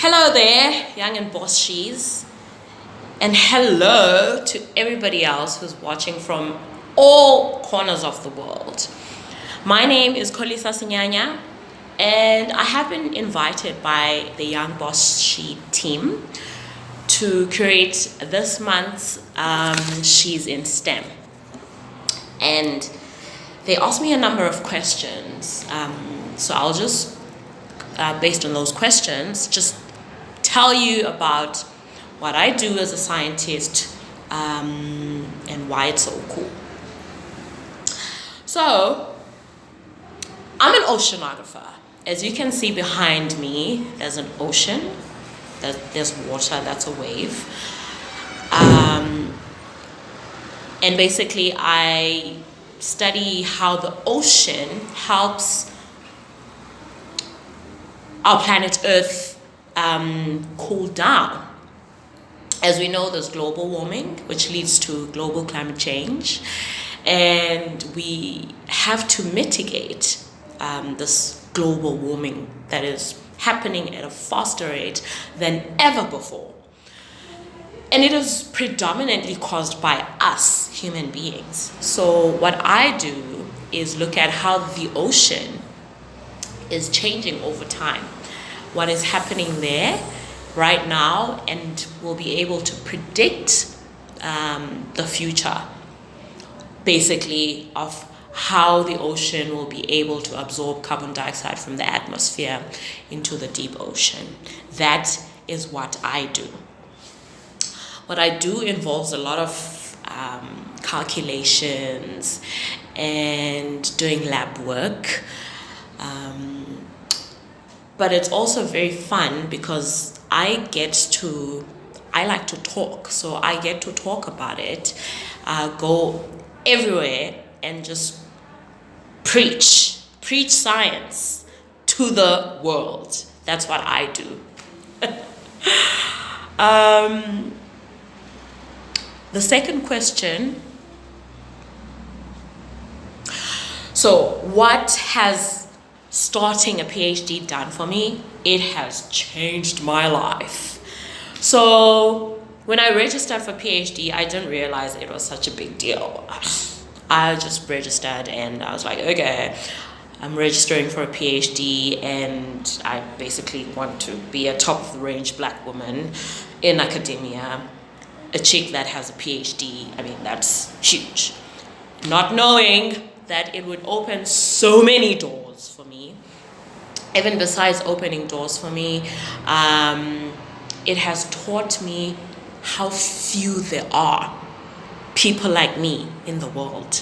Hello there, Young and BosShes, and hello to everybody else who's watching from all corners of the world. My name is Kolisa Sinyanya, and I have been invited by the Young&BosShe team to create this month's She's in STEM. And they asked me a number of questions, so I'll just, based on those questions, just tell you about what I do as a scientist and why it's so cool. So, I'm an oceanographer. As you can see behind me, there's an ocean, there's water, that's a wave. And basically I study how the ocean helps our planet Earth cool down. As we know, there's global warming, which leads to global climate change, and we have to mitigate this global warming that is happening at a faster rate than ever before. And it is predominantly caused by us, human beings. So what I do is look at how the ocean is changing over time, what is happening there right now, and we'll be able to predict the future, basically, of how the ocean will be able to absorb carbon dioxide from the atmosphere into the deep ocean. That is what I do. What I do involves a lot of calculations and doing lab work. But it's also very fun because I like to talk. So I get to talk about it, go everywhere and just preach science to the world. That's what I do. The second question, so what has starting a PhD done for me? It has changed my life. So when I registered for PhD, I didn't realize it was such a big deal. I just registered and I was like, okay, I'm registering for a PhD and I basically want to be a top of the range black woman in academia. A chick that has a PhD, I mean, that's huge. Not knowing that it would open so many doors for me. Even besides opening doors for me, it has taught me how few there are people like me in the world.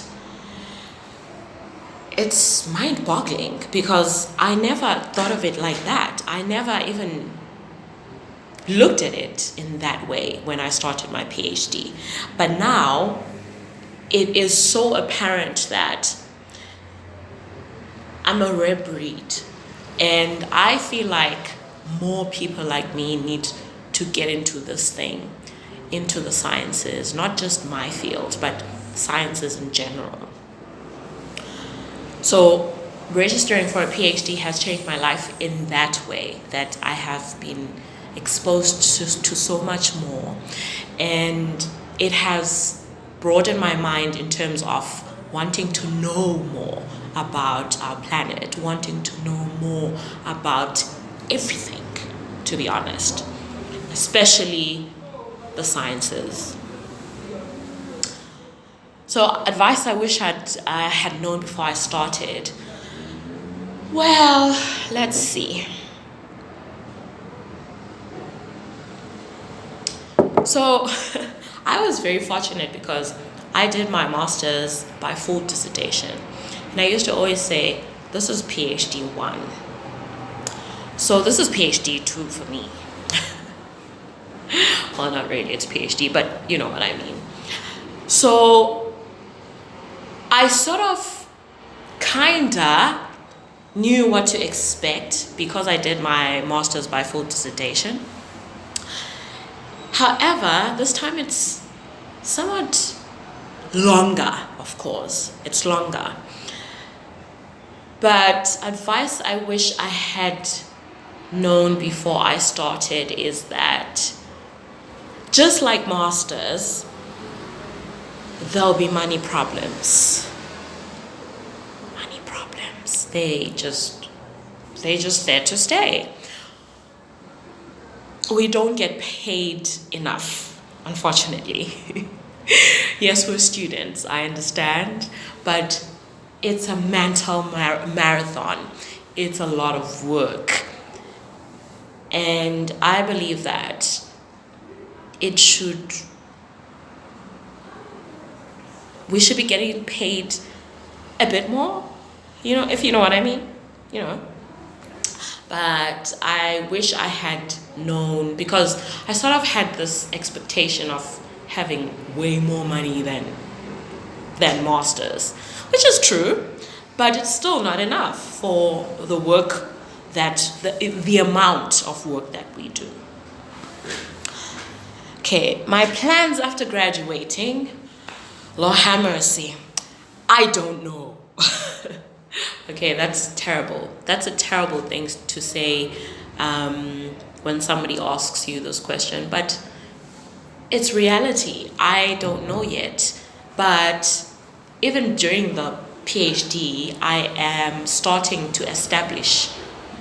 It's mind-boggling because I never thought of it like that. I never even looked at it in that way when I started my PhD. But now it is so apparent that I'm a rare breed, and I feel like more people like me need to get into this thing, into the sciences, not just my field, but sciences in general. So registering for a PhD has changed my life in that way, that I have been exposed to so much more, and it has broadened my mind in terms of wanting to know more about our planet, wanting to know more about everything, to be honest, especially the sciences. So advice I wish I had known before I started. Well, let's see. So I was very fortunate because I did my master's by full dissertation. And I used to always say, this is PhD 1. So this is PhD 2 for me. Well, not really, it's PhD, but you know what I mean. So I sort of kinda knew what to expect because I did my master's by full dissertation. However, this time it's somewhat longer, of course. It's longer. But advice I wish I had known before I started is that just like masters, there'll be money problems. Money problems. They just there to stay. We don't get paid enough, unfortunately. Yes, we're students, I understand, but it's a mental marathon. It's a lot of work. And I believe that we should be getting paid a bit more, if you know what I mean, But I wish I had known, because I sort of had this expectation of having way more money than masters, which is true, but it's still not enough for the work the amount of work that we do. Okay, my plans after graduating, Lord have mercy, I don't know. Okay, that's terrible. That's a terrible thing to say when somebody asks you this question, but it's reality. I don't know yet. But even during the PhD, I am starting to establish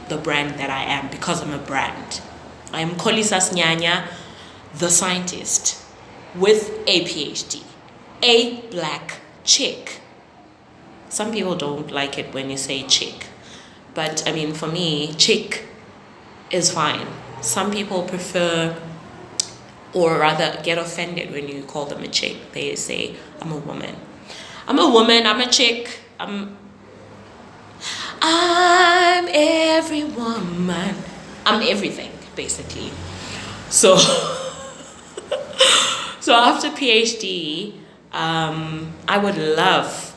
the brand that I am, because I'm a brand. I am Kolisas Nyanya, the scientist with a PhD, a black chick. Some people don't like it when you say chick, but I mean, for me, chick is fine. Some people prefer, or rather get offended when you call them a chick. They say, I'm a woman. I'm a woman, I'm a chick, I'm every woman. I'm everything, basically. So, so after PhD, I would love,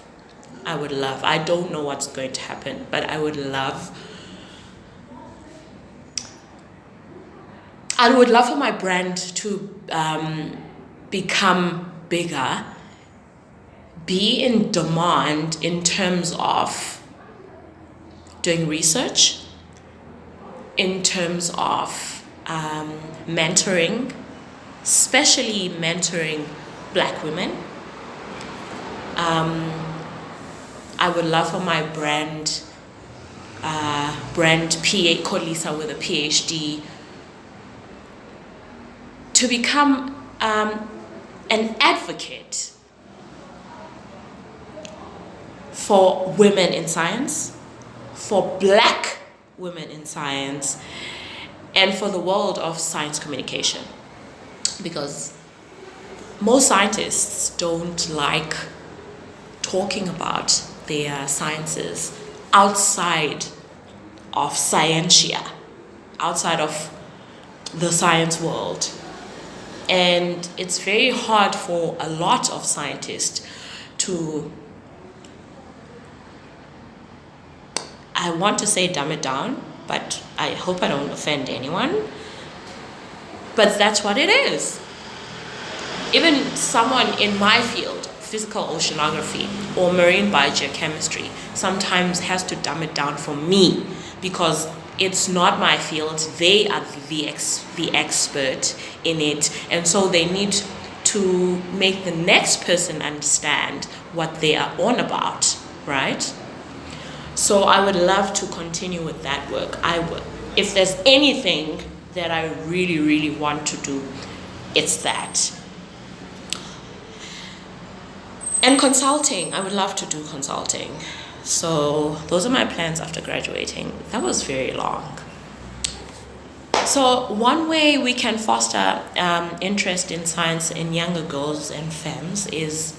I don't know what's going to happen, but I would love for my brand to become bigger, be in demand in terms of doing research, in terms of mentoring, especially mentoring Black women. I would love for my brand PA Kolisa with a PhD to become an advocate for women in science, for Black women in science, and for the world of science communication. Because most scientists don't like talking about their sciences outside of scientia, outside of the science world. And it's very hard for a lot of scientists to, I want to say dumb it down, but I hope I don't offend anyone. But that's what it is. Even someone in my field, physical oceanography or marine biogeochemistry, sometimes has to dumb it down for me because it's not my field. They are the expert in it, and so they need to make the next person understand what they are on about, right? So I would love to continue with that work. I would. If there's anything that I really, really want to do, it's that. And consulting, I would love to do consulting. So those are my plans after graduating. That was very long. So one way we can foster interest in science in younger girls and femmes is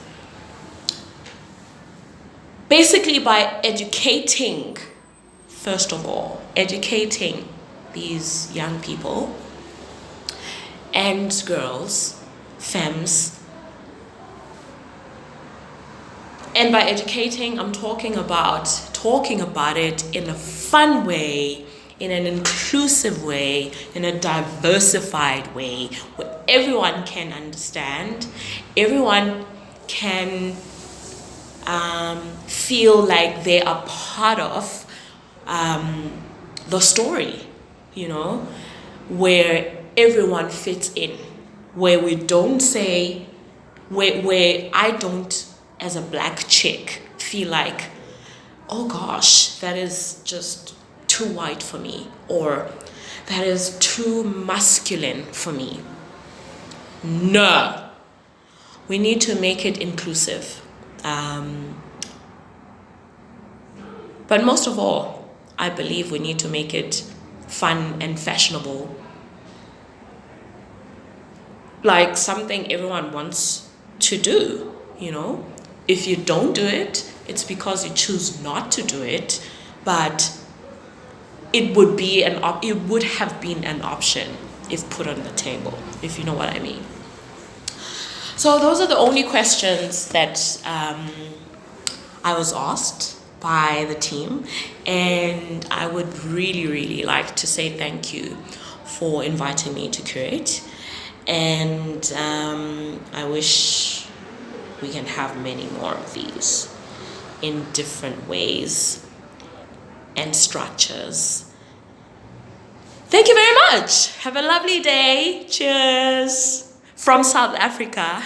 basically by educating, first of all, educating these young people and girls, femmes. And by educating, I'm talking about it in a fun way, in an inclusive way, in a diversified way, where everyone can understand, everyone can feel like they are part of the story, where everyone fits in, where we don't say, where I don't, as a black chick, feel like, oh gosh, that is just too white for me, or that is too masculine for me. No, we need to make it inclusive. But most of all, I believe we need to make it fun and fashionable. Like something everyone wants to do, If you don't do it, it's because you choose not to do it, but it would have been an option if put on the table, if you know what I mean. So those are the only questions that I was asked by the team, and I would really, really like to say thank you for inviting me to curate, and I wish we can have many more of these in different ways and structures. Thank you very much. Have a lovely day. Cheers from South Africa.